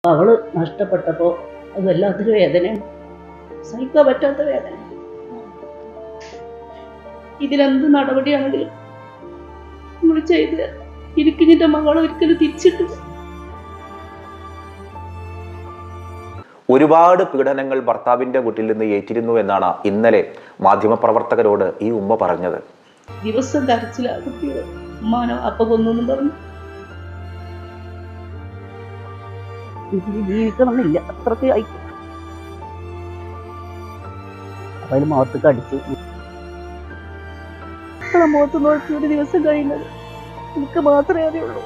അവള് നഷ്ടപ്പെട്ടപ്പോൾ അത് വല്ലാത്തൊരു വേദനയാണ്, സഹിക്കാൻ പറ്റാത്ത വേദന. ഇതിലെന്ത് നടപടിയാണെങ്കിലും നമ്മൾ ചെയ്ത് ഇരിക്കുന്നതിന്റെ മകൾ ഒരിക്കലും തിരിച്ചിട്ടില്ല. ഒരുപാട് പീഡനങ്ങൾ ഭർത്താവിന്റെ വീട്ടിൽ നിന്ന് ഏറ്റിരുന്നു എന്നാണ് ഇന്നലെ മാധ്യമപ്രവർത്തകരോട് ഈ ഉമ്മ പറഞ്ഞത്. ദിവസം കരച്ചില കുട്ടികൾ, ഉമ്മാനോ അപ്പ കൊന്നു പറഞ്ഞു. ജീവിക്കണമെന്നില്ല, അത്രയ്ക്ക് അയക്കും. അപ്പൊ അതിൽ മുഖത്തേക്ക് അടിച്ചു. മുഖത്ത് നോക്കി ഒരു ദിവസം കഴിയുന്നത് എനിക്ക് മാത്രമേ അറിയുള്ളൂ.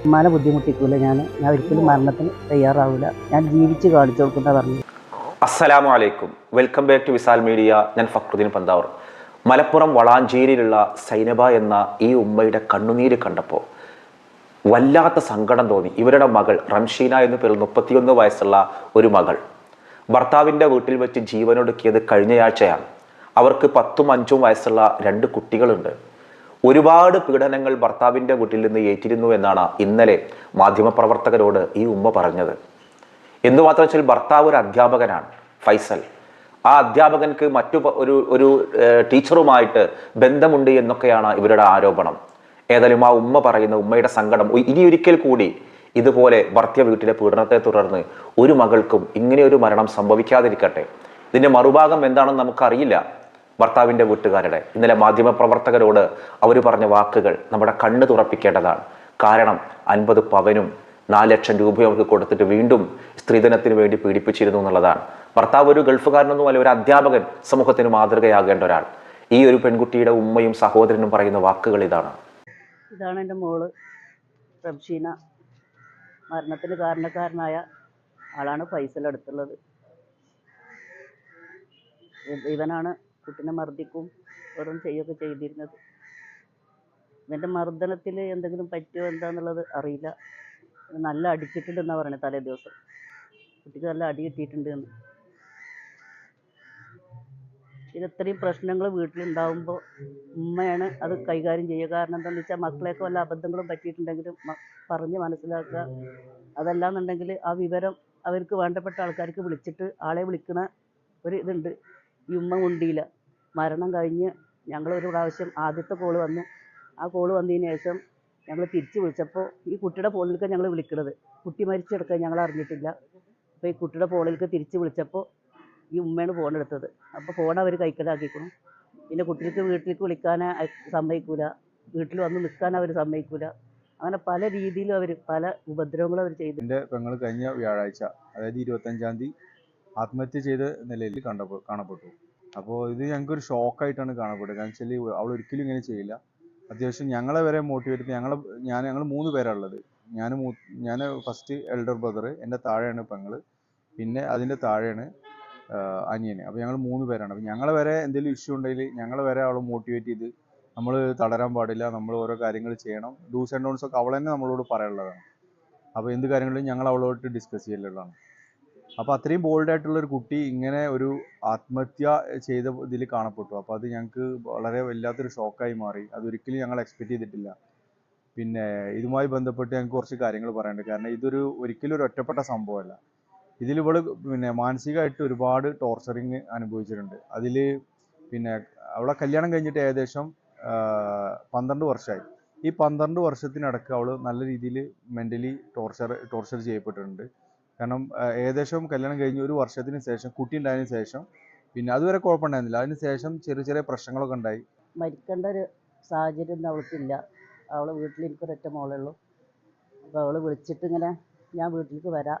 ഉമ്മാനെ ബുദ്ധിമുട്ടിക്കൂല, ഞാൻ ഒരിക്കലും മരണത്തിന് തയ്യാറാവില്ല, ഞാൻ ജീവിച്ച് കാണിച്ചു കൊടുക്കുന്ന പറഞ്ഞു. അസ്സലാമു അലൈക്കും, welcome back to Visal media. ഞാൻ ഫക്രുദ്ദീൻ പന്താവൂർ. മലപ്പുറം വളാഞ്ചേരിയിലുള്ള സൈനബ എന്ന ഈ ഉമ്മയുടെ കണ്ണുനീര് കണ്ടപ്പോൾ വല്ലാത്ത സങ്കടം തോന്നി. ഇവരുടെ മകൾ റംഷീന എന്നു പേരിൽ 31 വയസ്സുള്ള ഒരു മകൾ ഭർത്താവിൻ്റെ വീട്ടിൽ വെച്ച് ജീവനൊടുക്കിയത് കഴിഞ്ഞയാഴ്ചയാണ്. അവർക്ക് 10ഉം 5ഉം വയസ്സുള്ള 2 കുട്ടികളുണ്ട്. ഒരുപാട് പീഡനങ്ങൾ ഭർത്താവിൻ്റെ വീട്ടിൽ നിന്ന് ഏറ്റിരുന്നു എന്നാണ് ഇന്നലെ മാധ്യമപ്രവർത്തകരോട് ഈ ഉമ്മ പറഞ്ഞത്. എന്തുമാത്രം വെച്ചാൽ ഭർത്താവ് ഒരു അധ്യാപകനാണ്, ഫൈസൽ. ആ അധ്യാപകൻക്ക് മറ്റു ഒരു ടീച്ചറുമായിട്ട് ബന്ധമുണ്ട് എന്നൊക്കെയാണ് ഇവരുടെ ആരോപണം. ഏതായാലും ആ ഉമ്മ പറയുന്ന ഉമ്മയുടെ സങ്കടം, ഇനി ഒരിക്കൽ കൂടി ഇതുപോലെ ഭർത്തൃ വീട്ടിലെ പീഡനത്തെ തുടർന്ന് ഒരു മകൾക്കും ഇങ്ങനെയൊരു മരണം സംഭവിക്കാതിരിക്കട്ടെ. ഇതിൻ്റെ മറുഭാഗം എന്താണെന്ന് നമുക്കറിയില്ല. ഭർത്താവിൻ്റെ വീട്ടുകാരുടെ ഇന്നലെ മാധ്യമപ്രവർത്തകരോട് അവർ പറഞ്ഞ വാക്കുകൾ നമ്മുടെ കണ്ണ് തുറപ്പിക്കേണ്ടതാണ്. കാരണം 50 പവനും 4 ലക്ഷം രൂപയും അവർക്ക് കൊടുത്തിട്ട് വീണ്ടും സ്ത്രീധനത്തിന് വേണ്ടി പീഡിപ്പിച്ചിരുന്നു എന്നുള്ളതാണ്. ഭർത്താവ് ഒരു ഗൾഫുകാരനൊന്നുമല്ല, ഒരു അധ്യാപകൻ, സമൂഹത്തിന് മാതൃകയാകേണ്ട ഒരാൾ. ഈ ഒരു പെൺകുട്ടിയുടെ ഉമ്മയും സഹോദരനും പറയുന്ന വാക്കുകൾ ഇതാണ്. ഇതാണ് എൻ്റെ മോള് റംഷീന. മരണത്തിന് കാരണക്കാരനായ ആളാണ് ഫൈസൽ അടുത്തുള്ളത്. ഇവനാണ് കുട്ടിനെ മർദ്ദിക്കും ഓരോന്നും ചെയ്യുകയൊക്കെ ചെയ്തിരുന്നത്. ഇവൻ്റെ മർദ്ദനത്തിൽ എന്തെങ്കിലും പറ്റുമോ എന്താണെന്നുള്ളത് അറിയില്ല. നല്ല അടിച്ചിട്ടുണ്ടെന്നാണ് പറയുന്നത്. തലേ ദിവസം കുട്ടിക്ക് നല്ല അടി കിട്ടിയിട്ടുണ്ട് എന്ന്. ഇത്രയും പ്രശ്നങ്ങൾ വീട്ടിലുണ്ടാകുമ്പോൾ ഉമ്മയാണ് അത് കൈകാര്യം ചെയ്യുക. കാരണം എന്താണെന്ന് വെച്ചാൽ മക്കളെയൊക്കെ വല്ല അബദ്ധങ്ങളും പറ്റിയിട്ടുണ്ടെങ്കിലും പറഞ്ഞ് മനസ്സിലാക്കുക. അതല്ലാന്നുണ്ടെങ്കിൽ ആ വിവരം അവർക്ക് വേണ്ടപ്പെട്ട ആൾക്കാർക്ക് വിളിച്ചിട്ട് ആളെ വിളിക്കണ ഒരു ഇതുണ്ട്. ഈ ഉമ്മ കൊണ്ടിയില്ല. മരണം കഴിഞ്ഞ് ഞങ്ങളൊരു പ്രാവശ്യം ആദ്യത്തെ കോള് വന്നു. ആ കോള് വന്നതിന് ശേഷം ഞങ്ങൾ തിരിച്ച് വിളിച്ചപ്പോൾ ഈ കുട്ടിയുടെ ഫോണിലേക്ക് ഞങ്ങൾ വിളിക്കുന്നത്. കുട്ടി മരിച്ചെടുക്കാൻ ഞങ്ങൾ അറിഞ്ഞിട്ടില്ല. അപ്പോൾ ഈ കുട്ടിയുടെ ഫോണിലേക്ക് തിരിച്ച് വിളിച്ചപ്പോൾ ഈ ഉമ്മയാണ് ഫോൺ എടുത്തത്. അപ്പോൾ ഫോൺ അവർ കൈക്കലാക്കിക്കണം. പിന്നെ കുട്ടിക്ക് വീട്ടിലേക്ക് വിളിക്കാൻ സമ്മതിക്കൂല, വീട്ടിൽ വന്ന് നിൽക്കാൻ അവർ സമ്മതിക്കൂല. അങ്ങനെ പല രീതിയിലും അവർ പല ഉപദ്രവങ്ങളും അവർ ചെയ്തു. എൻ്റെ പെങ്ങൾ കഴിഞ്ഞ വ്യാഴാഴ്ച, അതായത് 25-ാം തീയതി ആത്മഹത്യ ചെയ്ത നിലയിൽ കാണപ്പെട്ടു. അപ്പോൾ ഇത് ഞങ്ങൾക്കൊരു ഷോക്കായിട്ടാണ് കാണപ്പെട്ടത്. കാരണം വെച്ചാൽ അവൾ ഒരിക്കലും ഇങ്ങനെ ചെയ്യില്ല. അത്യാവശ്യം ഞങ്ങളെ വരെ മോട്ടിവേറ്റ് ഞങ്ങൾ 3 പേരാണ് ഉള്ളത്. ഞാൻ ഫസ്റ്റ് എൽഡർ ബ്രദർ, എൻ്റെ താഴെയാണ് പെങ്ങൾ, പിന്നെ അതിൻ്റെ താഴെയാണ് അനിയന്. അപ്പോൾ ഞങ്ങൾ 3 പേരാണ്. അപ്പോൾ ഞങ്ങളെ വരെ എന്തെങ്കിലും ഇഷ്യൂ ഉണ്ടെങ്കിൽ ഞങ്ങളെ വരെ അവൾ മോട്ടിവേറ്റ് ചെയ്ത് നമ്മൾ തളരാൻ പാടില്ല, നമ്മൾ ഓരോ കാര്യങ്ങൾ ചെയ്യണം, ഡൂസ് ആൻഡ് ഡോൺസ് ഒക്കെ അവൾ തന്നെ നമ്മളോട് പറയാനുള്ളതാണ്. അപ്പോൾ എന്ത് കാര്യങ്ങളും ഞങ്ങൾ അവളോട്ട് ഡിസ്കസ് ചെയ്യലുള്ളതാണ്. അപ്പോൾ അത്രയും ബോൾഡായിട്ടുള്ളൊരു കുട്ടി ഇങ്ങനെ ഒരു ആത്മഹത്യ ചെയ്ത ഇതിൽ കാണപ്പെട്ടു. അപ്പോൾ അത് ഞങ്ങൾക്ക് വളരെ വല്ലാത്തൊരു ഷോക്കായി മാറി. അതൊരിക്കലും ഞങ്ങൾ എക്സ്പെക്റ്റ് ചെയ്തിട്ടില്ല. പിന്നെ ഇതുമായി ബന്ധപ്പെട്ട് ഞങ്ങൾക്ക് കുറച്ച് കാര്യങ്ങൾ പറയാനുണ്ട്. കാരണം ഇതൊരു ഒരിക്കലും ഒരു ഒറ്റപ്പെട്ട സംഭവമല്ല. ഇതിൽ ഇവള് പിന്നെ മാനസികമായിട്ട് ഒരുപാട് ടോർച്ചറിങ് അനുഭവിച്ചിട്ടുണ്ട്. അതിൽ പിന്നെ അവളെ കല്യാണം കഴിഞ്ഞിട്ട് ഏകദേശം 12 വർഷമായി. ഈ 12 വർഷത്തിനടക്ക് അവൾ നല്ല രീതിയിൽ മെൻ്റലി ടോർച്ചർ ചെയ്യപ്പെട്ടിട്ടുണ്ട്. കാരണം ഏകദേശം കല്യാണം കഴിഞ്ഞ് 1 വർഷത്തിന് ശേഷം, കുട്ടി ഉണ്ടായതിനു ശേഷം, പിന്നെ അതുവരെ കുഴപ്പമുണ്ടായിരുന്നില്ല, അതിന് ശേഷം ചെറിയ പ്രശ്നങ്ങളൊക്കെ ഉണ്ടായി. മരിക്കേണ്ട ഒരു സാഹചര്യം അവൾക്കില്ല. അവൾ വീട്ടിൽ എനിക്കൊരൊറ്റ മോളേ ഉള്ളൂ. അപ്പോൾ അവൾ വിളിച്ചിട്ട് ഇങ്ങനെ ഞാൻ വീട്ടിലേക്ക് വരാം,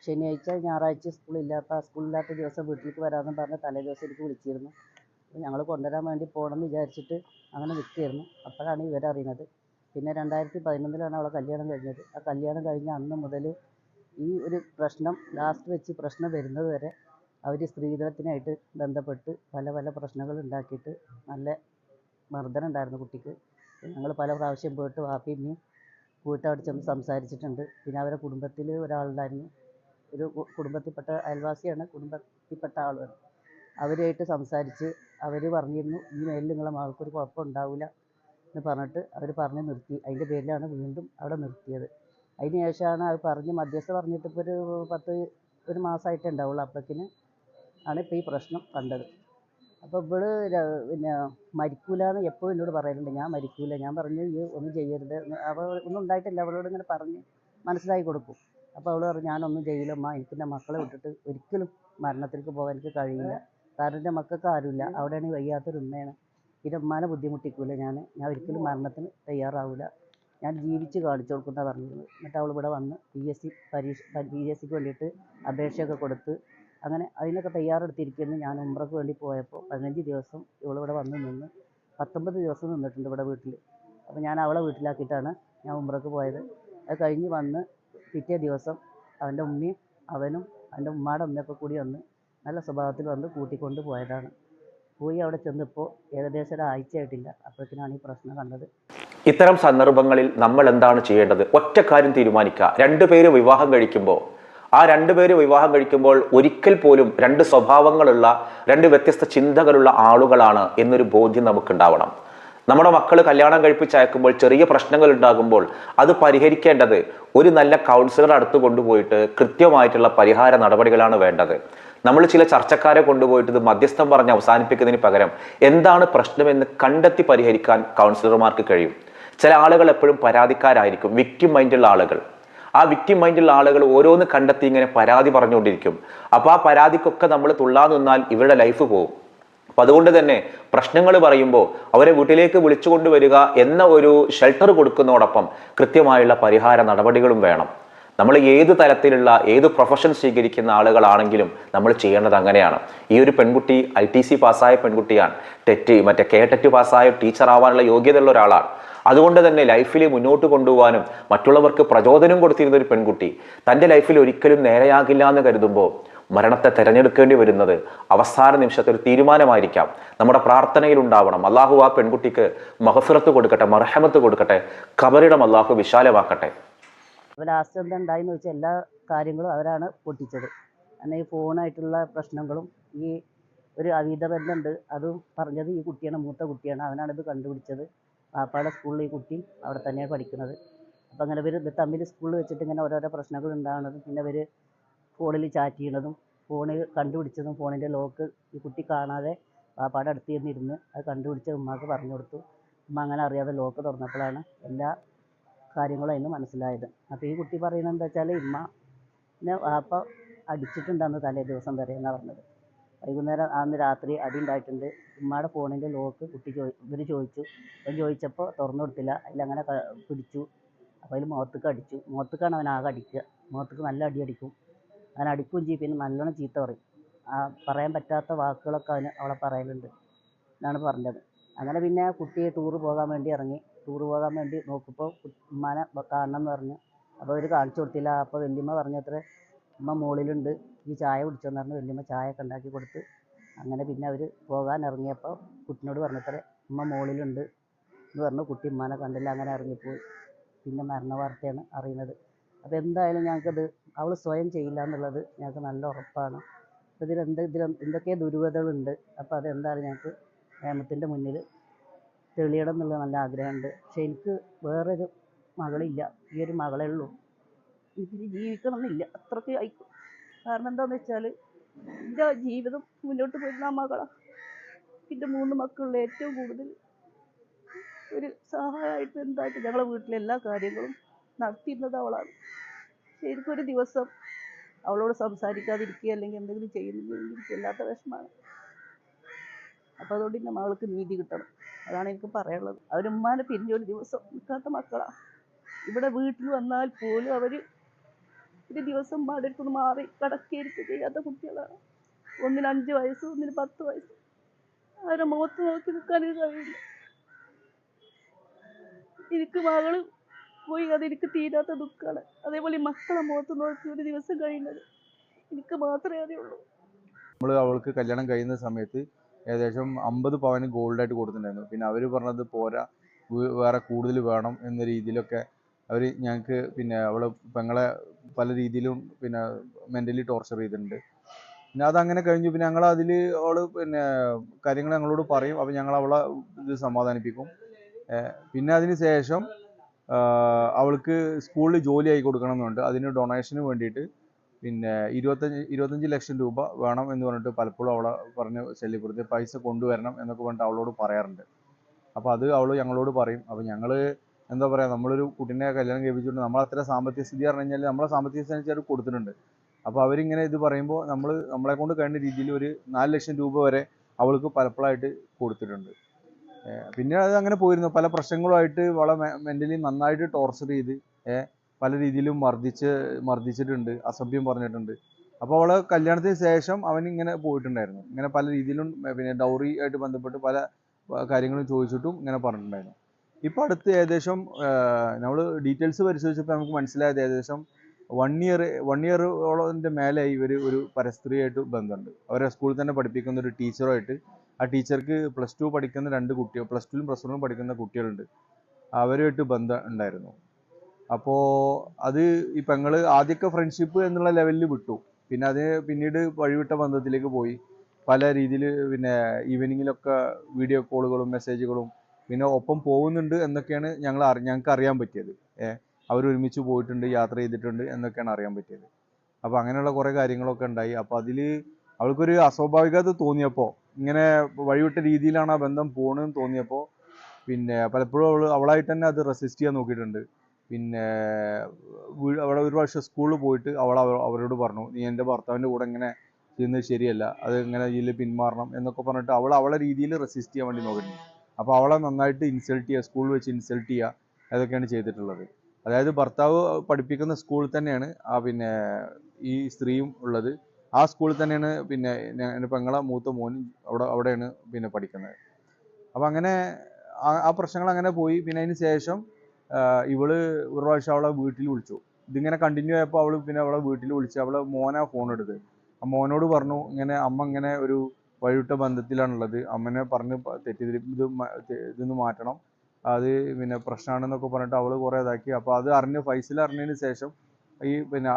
ശനിയാഴ്ച ഞായറാഴ്ച സ്കൂളില്ലാത്ത ദിവസം വീട്ടിലേക്ക് വരാമെന്ന് പറഞ്ഞ് തലേ ദിവസം എനിക്ക് വിളിച്ചിരുന്നു. അപ്പോൾ ഞങ്ങൾ കൊണ്ടുവരാൻ വേണ്ടി പോകണമെന്ന് വിചാരിച്ചിട്ട് അങ്ങനെ നിൽക്കുകയായിരുന്നു. അപ്പോഴാണ് ഇവരറിയുന്നത്. പിന്നെ 2011 അവളെ കല്യാണം കഴിഞ്ഞത്. ആ കല്യാണം കഴിഞ്ഞ അന്ന് മുതൽ ഈ ഒരു പ്രശ്നം ലാസ്റ്റ് വെച്ച് പ്രശ്നം വരുന്നത് വരെ അവർ സ്ത്രീധനത്തിനായിട്ട് ബന്ധപ്പെട്ട് പല പ്രശ്നങ്ങൾ ഉണ്ടാക്കിയിട്ട് നല്ല മർദ്ദനം ഉണ്ടായിരുന്നു കുട്ടിക്ക്. ഞങ്ങൾ പല പ്രാവശ്യം പോയിട്ട് വാപ്പിയും പോയിട്ട് അവിടെ ചെന്ന് സംസാരിച്ചിട്ടുണ്ട്. പിന്നെ അവരുടെ കുടുംബത്തിൽ ഒരാളുണ്ടായിരുന്നു, ഒരു കുടുംബത്തിൽപ്പെട്ട അയൽവാസിയാണ്, കുടുംബത്തിൽപ്പെട്ട ആളാണ്. അവരുമായിട്ട് സംസാരിച്ച് അവർ പറഞ്ഞിരുന്നു ഈ മേലിൽ നിങ്ങളെ മകൾക്കൊരു കുഴപ്പം ഉണ്ടാവില്ല, എന്ന് പറഞ്ഞിട്ട് അവർ പറഞ്ഞ് നിർത്തി. അതിൻ്റെ പേരിലാണ് വീണ്ടും അവിടെ നിർത്തിയത്. അതിന് ശേഷമാണ് അത് പറഞ്ഞ് മധ്യസ്ഥ പറഞ്ഞിട്ട് ഇപ്പോൾ ഒരു മാസമായിട്ടേ ഉണ്ടാവുള്ളൂ. അപ്പോഴേക്കിന് ആണ് ഇപ്പോൾ ഈ പ്രശ്നം കണ്ടത്. അപ്പോൾ ഇവള് പിന്നെ മരിക്കൂല എന്ന് എപ്പോഴും എന്നോട് പറയലുണ്ട്. ഞാൻ മരിക്കൂല, ഞാൻ പറഞ്ഞു ഈ ഒന്നും ചെയ്യരുത്. അവൾ ഒന്നും ഉണ്ടായിട്ടില്ല, അവളോട് ഇങ്ങനെ പറഞ്ഞ് മനസ്സിലാക്കി കൊടുക്കും. അപ്പോൾ അവൾ പറഞ്ഞു ഞാനൊന്നും ചെയ്യില്ലമ്മ, എനിക്ക് എൻ്റെ മക്കളെ വിട്ടിട്ട് ഒരിക്കലും മരണത്തിലേക്ക് പോകാൻ എനിക്ക് കഴിയില്ല. കാരണം എൻ്റെ മക്കൾക്ക് ആരുമില്ല, അവിടെയാണെങ്കിൽ വയ്യാത്തൊരു ഉമ്മയാണ്. പിന്നെ ഉമ്മാനെ ബുദ്ധിമുട്ടിക്കൂല ഞാൻ ഒരിക്കലും മരണത്തിന് തയ്യാറാവില്ല, ഞാൻ ജീവിച്ച് കാണിച്ചു കൊടുക്കുന്ന പറഞ്ഞിരുന്നത്. എന്നിട്ട് അവൾ ഇവിടെ വന്ന് PSCക്ക് വേണ്ടിയിട്ട് അപേക്ഷയൊക്കെ കൊടുത്ത് അങ്ങനെ അതിനൊക്കെ തയ്യാറെടുത്തിരിക്കുന്നു. ഞാൻ ഉംറയ്ക്ക് വേണ്ടി പോയപ്പോൾ 15 ദിവസം ഇവളിവിടെ വന്ന് നിന്ന് 19 ദിവസം നിന്നിട്ടുണ്ട് ഇവിടെ വീട്ടിൽ. അപ്പോൾ ഞാൻ അവളെ വീട്ടിലാക്കിയിട്ടാണ് ഞാൻ ഉംറയ്ക്ക് പോയത്. അത് കഴിഞ്ഞ് വന്ന് പിറ്റേ ദിവസം അവൻ്റെ ഉമ്മയും അവനും അവൻ്റെ ഉമ്മയുടെ ഉമ്മയൊക്കെ കൂടി വന്ന് നല്ല സ്വഭാവത്തിൽ വന്ന് കൂട്ടിക്കൊണ്ട് പോയതാണ്. പോയി അവിടെ ചെന്നപ്പോൾ ഏകദേശം ഒരാഴ്ചയായിട്ടില്ല, അപ്പോഴത്തേനാണ് ഈ പ്രശ്നം കണ്ടത്. ഇത്തരം സന്ദർഭങ്ങളിൽ നമ്മൾ എന്താണ് ചെയ്യേണ്ടത്? ഒറ്റ കാര്യം തീരുമാനിക്കുക. രണ്ടുപേര് വിവാഹം കഴിക്കുമ്പോൾ ഒരിക്കൽ പോലും രണ്ട് സ്വഭാവങ്ങളുള്ള, രണ്ട് വ്യത്യസ്ത ചിന്തകളുള്ള ആളുകളാണ് എന്നൊരു ബോധ്യം നമുക്കുണ്ടാവണം. നമ്മുടെ മക്കൾ കല്യാണം കഴിപ്പിച്ചയക്കുമ്പോൾ ചെറിയ പ്രശ്നങ്ങൾ ഉണ്ടാകുമ്പോൾ അത് പരിഹരിക്കേണ്ടത് ഒരു നല്ല കൗൺസിലർ അടുത്ത് കൊണ്ടുപോയിട്ട് കൃത്യമായിട്ടുള്ള പരിഹാര നടപടികളാണ് വേണ്ടത്. നമ്മൾ ചില ചർച്ചക്കാരെ കൊണ്ടുപോയിട്ട് ഇത് മധ്യസ്ഥം പറഞ്ഞ് അവസാനിപ്പിക്കുന്നതിന് പകരം എന്താണ് പ്രശ്നമെന്ന് കണ്ടെത്തി പരിഹരിക്കാൻ കൗൺസിലർമാർക്ക് കഴിയും. ചില ആളുകൾ എപ്പോഴും പരാതിക്കാരായിരിക്കും, വിക്ടിം മൈൻഡുള്ള ആളുകൾ. ആ വിക്ടിം മൈൻഡുള്ള ആളുകൾ ഓരോന്ന് കണ്ടെത്തി ഇങ്ങനെ പരാതി പറഞ്ഞുകൊണ്ടിരിക്കും. അപ്പോൾ ആ പരാതിക്കൊക്കെ നമ്മൾ തുള്ളാൻ നിന്നാൽ ഇവരുടെ ലൈഫ് പോകും. അപ്പം അതുകൊണ്ട് തന്നെ പ്രശ്നങ്ങൾ പറയുമ്പോൾ അവരെ വീട്ടിലേക്ക് വിളിച്ചു കൊണ്ടുവരിക എന്ന ഒരു ഷെൽട്ടർ കൊടുക്കുന്നതോടൊപ്പം കൃത്യമായുള്ള പരിഹാര നടപടികളും വേണം. നമ്മൾ ഏത് തരത്തിലുള്ള ഏത് പ്രൊഫഷൻ സ്വീകരിക്കുന്ന ആളുകളാണെങ്കിലും നമ്മൾ ചെയ്യേണ്ടത് അങ്ങനെയാണ്. ഈ ഒരു പെൺകുട്ടി ITC പാസ്സായ പെൺകുട്ടിയാണ്, KTET പാസ്സായ ടീച്ചർ ആവാനുള്ള യോഗ്യതയുള്ള ഒരാളാണ്. അതുകൊണ്ട് തന്നെ ലൈഫിൽ മുന്നോട്ട് കൊണ്ടുപോകാനും മറ്റുള്ളവർക്ക് പ്രചോദനം കൊടുത്തിരുന്ന ഒരു പെൺകുട്ടി തൻ്റെ ലൈഫിൽ ഒരിക്കലും നേരെയാകില്ല എന്ന് കരുതുമ്പോൾ മരണത്തെ തിരഞ്ഞെടുക്കേണ്ടി വരുന്നത് അവസാന നിമിഷത്തെ ഒരു തീരുമാനമായിരിക്കാം. നമ്മുടെ പ്രാർത്ഥനയിൽ ഉണ്ടാവണം. അള്ളാഹു ആ പെൺകുട്ടിക്ക് മഗ്ഫിറത്ത് കൊടുക്കട്ടെ, മർഹമത്ത് കൊടുക്കട്ടെ, ഖബറിടം അള്ളാഹു വിശാലമാക്കട്ടെ. അപ്പോൾ ലാസ്റ്റ് എന്താ ഉണ്ടായെന്ന് വെച്ചാൽ എല്ലാ കാര്യങ്ങളും അവരാണ് പൊട്ടിച്ചത്. കാരണം ഈ ഫോണായിട്ടുള്ള പ്രശ്നങ്ങളും ഈ ഒരു അവിഹിത ബന്ധമുണ്ട് അതും പറഞ്ഞത് ഈ കുട്ടിയാണ്, മൂത്ത കുട്ടിയാണ്, അവനാണിത് കണ്ടുപിടിച്ചത്. പാപ്പാടെ സ്കൂളിൽ ഈ കുട്ടിയും അവിടെ തന്നെയാണ് പഠിക്കുന്നത്. അപ്പോൾ അങ്ങനെ ഇവർ ഇത് തമ്മിൽ സ്കൂളിൽ വെച്ചിട്ട് ഇങ്ങനെ ഓരോരോ പ്രശ്നങ്ങൾ ഉണ്ടാകുന്നതും പിന്നെ ഇവർ ഫോണിൽ ചാറ്റ് ചെയ്യണതും ഫോണ് കണ്ടുപിടിച്ചതും ഫോണിൻ്റെ ലോക്ക് ഈ കുട്ടി കാണാതെ പാപ്പാടെ അടുത്ത് ചെന്നിരുന്ന് അത് കണ്ടുപിടിച്ച് ഉമ്മാക്ക് പറഞ്ഞു കൊടുത്തു. ഉമ്മ അങ്ങനെ അറിയാതെ ലോക്ക് തുറന്നപ്പോഴാണ് എല്ലാ കാര്യങ്ങളും അതിന് മനസ്സിലായത്. അപ്പോൾ ഈ കുട്ടി പറയുന്നത് എന്താ വെച്ചാൽ പിന്നെ വാപ്പ അടിച്ചിട്ടുണ്ടെന്ന് തലേ ദിവസം വരെ എന്നാണ് പറഞ്ഞത്. വൈകുന്നേരം അന്ന് രാത്രി അടി ഉണ്ടായിട്ടുണ്ട്. ഉമ്മയുടെ ഫോണിൻ്റെ ലോക്ക് ഇവർ ചോദിച്ചു. അവൻ ചോദിച്ചപ്പോൾ തുറന്നു കൊടുത്തില്ല, അതിലങ്ങനെ പിടിച്ചു. അപ്പോൾ അതിൽ മുഖത്തേക്ക് അടിച്ചു. മുഖത്തേക്കാണ് അവൻ ആകെ അടിക്കുക, മുഖത്തേക്ക് നല്ല അടി അടിക്കും. അവൻ അടിക്കുകയും ചെയ്യും, പിന്നെ നല്ലോണം ചീത്ത പറയും. പറയാൻ പറ്റാത്ത വാക്കുകളൊക്കെ അവളെ പറയലുണ്ട് എന്നാണ് പറഞ്ഞത്. അങ്ങനെ പിന്നെ കുട്ടിയെ ടൂറ് പോകാൻ വേണ്ടി ഇറങ്ങി. ടൂറ് പോകാൻ വേണ്ടി നോക്കുമ്പോൾ ഉമ്മാനെ കാണണം എന്ന് പറഞ്ഞു. അപ്പോൾ അവർ കാണിച്ചു കൊടുത്തില്ല. അപ്പോൾ വല്യമ്മ പറഞ്ഞത്ര ഉമ്മ മുകളിലുണ്ട്, ഈ ചായ കുടിച്ചെന്ന് പറഞ്ഞ് വല്യമ്മ ചായ ഒക്കെ ഉണ്ടാക്കി കൊടുത്ത്. അങ്ങനെ പിന്നെ അവർ പോകാൻ ഇറങ്ങിയപ്പോൾ കുട്ടിനോട് പറഞ്ഞത്ര ഉമ്മ മുകളിലുണ്ട് എന്ന് പറഞ്ഞു. കുട്ടി ഉമ്മാനെ കണ്ടില്ല, അങ്ങനെ ഇറങ്ങിപ്പോയി. പിന്നെ മരണ വാർത്തയാണ് അറിയുന്നത്. അപ്പോൾ എന്തായാലും ഞങ്ങൾക്കത് അവൾ സ്വയം ചെയ്യില്ല എന്നുള്ളത് ഞങ്ങൾക്ക് നല്ല ഉറപ്പാണ്. അപ്പോൾ എന്തൊക്കെ ദുരൂഹതകളുണ്ട്. അപ്പോൾ അതെന്തായാലും ഞങ്ങൾക്ക് നിയമത്തിൻ്റെ മുന്നിൽ തെളിയണം എന്നുള്ള നല്ല ആഗ്രഹമുണ്ട്. പക്ഷെ എനിക്ക് വേറൊരു മകളില്ല, ഈ ഒരു മകളേ ഉള്ളൂ. എനിക്കിനി ജീവിക്കണം എന്നില്ല, അത്രയ്ക്ക് ആയിക്കും. കാരണം എന്താണെന്ന് വെച്ചാൽ എൻ്റെ ജീവിതം മുന്നോട്ട് പോയിരുന്ന ആ മകളാണ്. എൻ്റെ 3 മക്കളിൽ ഏറ്റവും കൂടുതൽ ഒരു സഹായമായിട്ട് എന്തായിട്ട് ഞങ്ങളെ വീട്ടിലെ എല്ലാ കാര്യങ്ങളും നടത്തിയിരുന്നത് അവളാണ്. എനിക്കൊരു ദിവസം അവളോട് സംസാരിക്കാതിരിക്കുക അല്ലെങ്കിൽ എന്തെങ്കിലും ചെയ്യുന്നില്ലെങ്കിൽ എനിക്ക് വല്ലാത്ത വിഷമമാണ്. അപ്പോൾ അതുകൊണ്ട് എൻ്റെ മകൾക്ക് നീതി കിട്ടണം, അതാണ് എനിക്ക് പറയാനുള്ളത്. അവരുമ്മാനെ പിരിഞ്ഞൊരു ദിവസം നിൽക്കാത്ത മക്കളാണ്. ഇവിടെ വീട്ടിൽ വന്നാൽ പോലും അവർ ഒരു ദിവസം അടുത്തുനിന്ന് മാറി കിടക്കുകയിരിക്കും ചെയ്യാത്ത കുട്ടികളാണ്. ഒന്നിന് 5 വയസ്സ്, ഒന്നിന് 10 വയസ്സ്. അവരെ മുഖത്ത് നോക്കി നിൽക്കാൻ കഴിയില്ല. എനിക്ക് മകള് പോയി അതെനിക്ക് തീരാത്ത ദുഃഖമാണ്. അതേപോലെ ഈ മക്കളെ മുഖത്ത് നോക്കി ഒരു ദിവസം കഴിയുന്നത് എനിക്ക് മാത്രമേ അറിയുള്ളൂ. നമ്മൾ അവൾക്ക് കല്യാണം കഴിയുന്ന സമയത്ത് ഏകദേശം 50 പവന് ഗോൾഡായിട്ട് കൊടുത്തിട്ടുണ്ടായിരുന്നു. പിന്നെ അവർ പറഞ്ഞത് പോരാ, വേറെ കൂടുതൽ വേണം എന്ന രീതിയിലൊക്കെ അവർ ഞങ്ങൾക്ക് പിന്നെ അവളെ പെങ്ങളെ പല രീതിയിലും പിന്നെ മെൻ്റലി ടോർച്ചർ ചെയ്തിട്ടുണ്ട്. പിന്നെ അതങ്ങനെ കഴിഞ്ഞു. പിന്നെ ഞങ്ങളതിൽ അവൾ പിന്നെ കാര്യങ്ങൾ ഞങ്ങളോട് പറയും. അപ്പോൾ ഞങ്ങൾ അവളെ ഇത് സമാധാനിപ്പിക്കും. പിന്നെ അതിന് ശേഷം അവൾക്ക് സ്കൂളിൽ ജോലി ആയി കൊടുക്കണം എന്നുണ്ട്. അതിന് ഡൊണേഷന് വേണ്ടിയിട്ട് പിന്നെ 25 ലക്ഷം രൂപ വേണം എന്ന് പറഞ്ഞിട്ട് പലപ്പോഴും അവളെ പറഞ്ഞ് ശല്യപ്പെടുത്തി, പൈസ കൊണ്ടുവരണം എന്നൊക്കെ പറഞ്ഞിട്ട് അവളോട് പറയാറുണ്ട്. അപ്പോൾ അത് അവൾ ഞങ്ങളോട് പറയും. അപ്പോൾ ഞങ്ങൾ എന്താ പറയുക, നമ്മളൊരു കുട്ടീനെ കല്യാണം കഴിപ്പിച്ചിട്ടുണ്ട്, നമ്മളത്ര സാമ്പത്തിക സ്ഥിതി പറഞ്ഞു കഴിഞ്ഞാൽ നമ്മളെ സാമ്പത്തിക സ്ഥിതി അനുസരിച്ച് കൊടുത്തിട്ടുണ്ട്. അപ്പോൾ അവരിങ്ങനെ ഇത് പറയുമ്പോൾ നമ്മളെ കൊണ്ട് കഴിയുന്ന രീതിയിൽ ഒരു 4 ലക്ഷം രൂപ വരെ അവൾക്ക് പലപ്പോഴായിട്ട് കൊടുത്തിട്ടുണ്ട്. പിന്നെ അത് അങ്ങനെ പോയിരുന്നു. പല പ്രശ്നങ്ങളുമായിട്ട് അവളെ മെൻ്റലി നന്നായിട്ട് ടോർച്ചർ ചെയ്ത് പല രീതിയിലും മർദ്ദിച്ചിട്ടുണ്ട്, അസഭ്യം പറഞ്ഞിട്ടുണ്ട്. അപ്പോൾ അവളെ കല്യാണത്തിന് ശേഷം അവൻ ഇങ്ങനെ പോയിട്ടുണ്ടായിരുന്നു. ഇങ്ങനെ പല രീതിയിലും പിന്നെ ഡൗറി ആയിട്ട് ബന്ധപ്പെട്ട് പല കാര്യങ്ങളും ചോദിച്ചിട്ടും ഇങ്ങനെ പറഞ്ഞിട്ടുണ്ടായിരുന്നു. ഇപ്പോൾ അടുത്ത് ഏകദേശം നമ്മൾ ഡീറ്റെയിൽസ് പരിശോധിച്ചപ്പോൾ നമുക്ക് മനസ്സിലായത് ഏകദേശം 1 ഇയറോളത്തിൻ്റെ മേലെ ഇവർ ഒരു പരസ്ത്രീയായിട്ട് ബന്ധമുണ്ട്. അവരെ സ്കൂളിൽ തന്നെ പഠിപ്പിക്കുന്ന ഒരു ടീച്ചറുമായിട്ട്, ആ ടീച്ചർക്ക് +2 പഠിക്കുന്ന 2 കുട്ടികൾ, +2ലും +1ലും പഠിക്കുന്ന കുട്ടികളുണ്ട്, അവരുമായിട്ട് ബന്ധം ഉണ്ടായിരുന്നു. അപ്പോൾ അത് ഈ പെങ്ങൾ ആദ്യമൊക്കെ ഫ്രണ്ട്ഷിപ്പ് എന്നുള്ള ലെവലിൽ വിട്ടു. പിന്നെ അത് പിന്നീട് വഴിവിട്ട ബന്ധത്തിലേക്ക് പോയി. പല രീതിയിൽ പിന്നെ ഈവനിങ്ങിലൊക്കെ വീഡിയോ കോളുകളും മെസ്സേജുകളും പിന്നെ ഒപ്പം പോകുന്നുണ്ട് എന്നൊക്കെയാണ് ഞങ്ങൾക്ക് അറിയാൻ പറ്റിയത്. അവരൊരുമിച്ച് പോയിട്ടുണ്ട്, യാത്ര ചെയ്തിട്ടുണ്ട് എന്നൊക്കെയാണ് അറിയാൻ പറ്റിയത്. അപ്പോൾ അങ്ങനെയുള്ള കുറേ കാര്യങ്ങളൊക്കെ ഉണ്ടായി. അപ്പോൾ അതിൽ അവൾക്കൊരു അസ്വാഭാവികത തോന്നിയപ്പോൾ, ഇങ്ങനെ വഴിവിട്ട രീതിയിലാണ് ആ ബന്ധം പോകണമെന്ന് തോന്നിയപ്പോൾ പിന്നെ പലപ്പോഴും അവളായിട്ട് തന്നെ അത് റെസിസ്റ്റ് ചെയ്യാൻ നോക്കിയിട്ടുണ്ട്. പിന്നെ അവിടെ ഒരു പ്രാവശ്യം സ്കൂളിൽ പോയിട്ട് അവരോട് പറഞ്ഞു, നീ എൻ്റെ ഭർത്താവിൻ്റെ കൂടെ ഇങ്ങനെ ചെയ്യുന്നത് ശരിയല്ല, അത് ഇങ്ങനെ ഇതിൽ പിന്മാറണം എന്നൊക്കെ പറഞ്ഞിട്ട് അവളെ രീതിയിൽ റെസിസ്റ്റ് ചെയ്യാൻ വേണ്ടി നോക്കിയിട്ടുണ്ട്. അപ്പോൾ അവളെ നന്നായിട്ട് ഇൻസൾട്ട് ചെയ്യുക, സ്കൂളിൽ വെച്ച് ഇൻസൾട്ട് ചെയ്യുക, അതൊക്കെയാണ് ചെയ്തിട്ടുള്ളത്. അതായത് ഭർത്താവ് പഠിപ്പിക്കുന്ന സ്കൂളിൽ തന്നെയാണ് പിന്നെ ഈ സ്ത്രീയും ഉള്ളത്. ആ സ്കൂളിൽ തന്നെയാണ് പിന്നെ എൻ്റെ പെങ്ങളെ മൂത്ത മോനും അവിടെയാണ് പിന്നെ പഠിക്കുന്നത്. അപ്പോൾ അങ്ങനെ ആ പ്രശ്നങ്ങൾ അങ്ങനെ പോയി. പിന്നെ അതിന് ശേഷം ഇവള് ഒരു പ്രാവശ്യം അവളെ വീട്ടിൽ വിളിച്ചു. ഇതിങ്ങനെ കണ്ടിന്യൂ ആയപ്പോൾ അവളെ വീട്ടിൽ വിളിച്ച് അവളെ മോനാ ഫോൺ എടുത്ത്. ആ മോനോട് പറഞ്ഞു, ഇങ്ങനെ അമ്മ ഇങ്ങനെ ഒരു വഴിവിട്ട ബന്ധത്തിലാണുള്ളത്, അമ്മനെ പറഞ്ഞ് ഇതൊന്ന് മാറ്റണം, അത് പിന്നെ പ്രശ്നമാണെന്നൊക്കെ പറഞ്ഞിട്ട് അവൾ കുറേ ഇതാക്കി. അപ്പോൾ അത് ഫൈസൽ അറിഞ്ഞതിന് ശേഷം ഈ പിന്നെ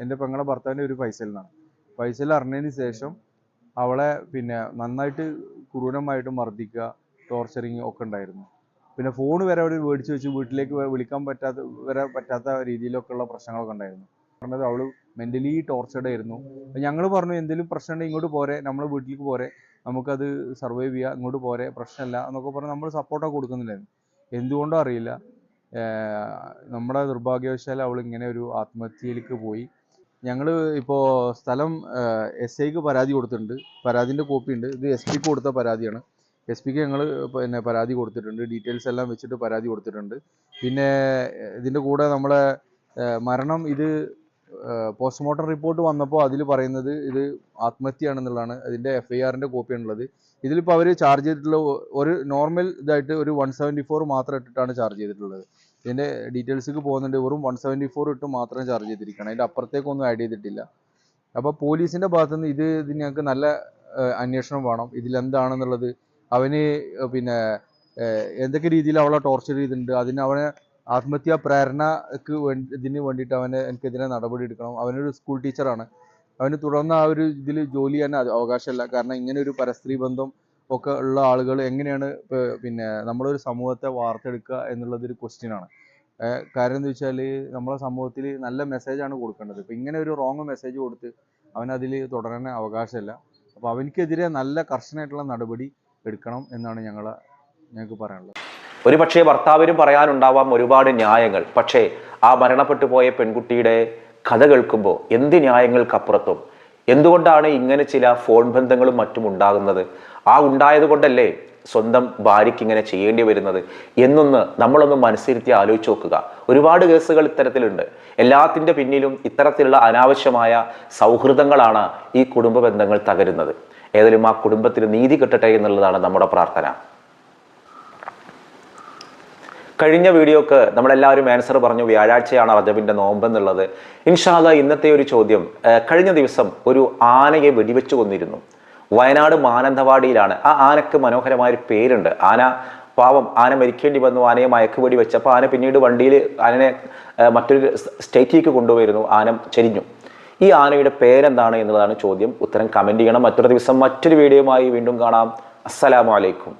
എൻ്റെ പെങ്ങളെ ഭർത്താവിൻ്റെ ഒരു ഫൈസൽ അറിഞ്ഞതിന് ശേഷം അവളെ പിന്നെ നന്നായിട്ട് ക്രൂരമായിട്ട് മർദ്ദിക്കുക, ടോർച്ചറിങ് ഒക്കെ ഉണ്ടായിരുന്നു. പിന്നെ ഫോൺ വരെ അവർ മേടിച്ച് വെച്ച് വീട്ടിലേക്ക് വിളിക്കാൻ പറ്റാത്ത രീതിയിലൊക്കെയുള്ള പ്രശ്നങ്ങളൊക്കെ ഉണ്ടായിരുന്നു. പറഞ്ഞത് അവൾ മെൻ്റലി ടോർച്ചർഡ് ആയിരുന്നു. ഞങ്ങൾ പറഞ്ഞു, എന്തെങ്കിലും പ്രശ്നമുണ്ടെങ്കിൽ ഇങ്ങോട്ട് പോരെ, നമ്മളെ വീട്ടിലേക്ക് പോരെ, നമുക്കത് സർവൈവ് ചെയ്യാം, ഇങ്ങോട്ട് പോരെ, പ്രശ്നമില്ല എന്നൊക്കെ പറഞ്ഞ് നമ്മൾ സപ്പോർട്ടൊക്കെ കൊടുക്കുന്നില്ലായിരുന്നു. എന്തുകൊണ്ടോ അറിയില്ല, നമ്മുടെ നിർഭാഗ്യവശാൽ അവൾ ഇങ്ങനെ ഒരു ആത്മഹത്യയിലേക്ക് പോയി. ഞങ്ങൾ ഇപ്പോൾ സ്ഥലം SIക്ക് പരാതി കൊടുത്തിട്ടുണ്ട്. പരാതിൻ്റെ കോപ്പി ഉണ്ട്. ഇത് SP കൊടുത്ത പരാതിയാണ്. SP ഞങ്ങൾ പിന്നെ പരാതി കൊടുത്തിട്ടുണ്ട്. ഡീറ്റെയിൽസ് എല്ലാം വെച്ചിട്ട് പരാതി കൊടുത്തിട്ടുണ്ട്. പിന്നെ ഇതിൻ്റെ കൂടെ നമ്മളെ മരണം ഇത് പോസ്റ്റ്മോർട്ടം റിപ്പോർട്ട് വന്നപ്പോൾ അതിൽ പറയുന്നത് ഇത് ആത്മഹത്യയാണെന്നുള്ളതാണ്. അതിൻ്റെ FIRൻ്റെ കോപ്പിയാണുള്ളത്. ഇതിലിപ്പോൾ അവർ ചാർജ് ചെയ്തിട്ടുള്ള ഒരു നോർമൽ ഇതായിട്ട് ഒരു 174 മാത്രം ഇട്ടിട്ടാണ് ചാർജ് ചെയ്തിട്ടുള്ളത്. ഇതിൻ്റെ ഡീറ്റെയിൽസിലേക്ക് പോകുന്നുണ്ട്, വെറും 174 ഇട്ട് മാത്രം ചാർജ് ചെയ്തിരിക്കണം, അതിൻ്റെ അപ്പുറത്തേക്കൊന്നും ആഡ് ചെയ്തിട്ടില്ല. അപ്പോൾ പോലീസിൻ്റെ ഭാഗത്തുനിന്ന് ഇത് ഞങ്ങൾക്ക് നല്ല അന്വേഷണം വേണം, ഇതിലെന്താണെന്നുള്ളത്. അവന് പിന്നെ എന്തൊക്കെ രീതിയിൽ അവളെ ടോർച്ചർ ചെയ്തിട്ടുണ്ട്, അവനെ ആത്മഹത്യാ പ്രേരണക്ക് ഇതിന് വേണ്ടിയിട്ട് എനിക്കെതിരെ നടപടി എടുക്കണം. അവനൊരു സ്കൂൾ ടീച്ചറാണ്. അവന് തുടർന്ന് ആ ഒരു ഇതിൽ ജോലി ചെയ്യാൻ അവകാശമില്ല. കാരണം ഇങ്ങനെ ഒരു പരസ്ത്രീ ബന്ധം ഒക്കെ ഉള്ള ആളുകൾ എങ്ങനെയാണ് പിന്നെ നമ്മളൊരു സമൂഹത്തെ വാർത്തെടുക്കുക എന്നുള്ളതൊരു ക്വസ്റ്റ്യനാണ്. കാര്യം എന്താ വെച്ചാൽ നമ്മളെ സമൂഹത്തിൽ നല്ല മെസ്സേജാണ് കൊടുക്കേണ്ടത്. ഇപ്പം ഇങ്ങനെ ഒരു റോങ് മെസ്സേജ് കൊടുത്ത് അവനതിൽ തുടരാൻ അവകാശമില്ല. അപ്പോൾ അവനക്കെതിരെ നല്ല കർശനമായിട്ടുള്ള നടപടി എടുക്കണം എന്നാണ് ഞങ്ങൾക്ക് പറയാനുള്ളത്. ഒരു പക്ഷേ ഭർത്താവിനും പറയാനുണ്ടാവാം ഒരുപാട് ന്യായങ്ങൾ. പക്ഷേ ആ മരണപ്പെട്ടു പോയ പെൺകുട്ടിയുടെ കഥ കേൾക്കുമ്പോൾ എന്ത് ന്യായങ്ങൾക്കപ്പുറത്തും എന്തുകൊണ്ടാണ് ഇങ്ങനെ ചില ഫോൺ ബന്ധങ്ങളും മറ്റും ഉണ്ടാകുന്നത്, ആ ഉണ്ടായത് കൊണ്ടല്ലേ സ്വന്തം ഭാര്യയ്ക്ക് ഇങ്ങനെ ചെയ്യേണ്ടി വരുന്നത് എന്നൊന്ന് നമ്മളൊന്ന് മനസ്സിരുത്തി ആലോചിച്ച് നോക്കുക. ഒരുപാട് കേസുകൾ ഇത്തരത്തിലുണ്ട്. എല്ലാത്തിൻ്റെ പിന്നിലും ഇത്തരത്തിലുള്ള അനാവശ്യമായ സൗഹൃദങ്ങളാണ് ഈ കുടുംബ ബന്ധങ്ങൾ തകരുന്നത്. ഏതായാലും ആ കുടുംബത്തിന് നീതി കിട്ടട്ടെ എന്നുള്ളതാണ് നമ്മുടെ പ്രാർത്ഥന. കഴിഞ്ഞ വീഡിയോക്ക് നമ്മളെല്ലാവരും ആൻസർ പറഞ്ഞു, വ്യാഴാഴ്ചയാണ് റജബിൻ്റെ നോമ്പ് എന്നുള്ളത്. ഇൻഷാ അല്ലാഹ് ഇന്നത്തെ ഒരു ചോദ്യം, കഴിഞ്ഞ ദിവസം ഒരു ആനയെ വെടിവെച്ച് കൊന്നിരുന്നു. വയനാട് മാനന്തവാടിയിലാണ്. ആ ആനക്ക് മനോഹരമായൊരു പേരുണ്ട്. പാവം ആന മരിക്കേണ്ടി വന്നു. ആനയെ മയക്കുവെടി വെച്ചപ്പോൾ ആന പിന്നീട് വണ്ടിയിൽ ആനനെ മറ്റൊരു സ്റ്റേറ്റിലേക്ക് കൊണ്ടുപോയിരുന്നു. ആന ചെരിഞ്ഞു. ഈ ആനയുടെ പേരെന്താണ് എന്നുള്ളതാണ് ചോദ്യം. ഉത്തരം കമൻറ്റ് ചെയ്യണം. മറ്റൊരു ദിവസം മറ്റൊരു വീഡിയോയുമായി വീണ്ടും കാണാം. അസ്സലാമു അലൈക്കും.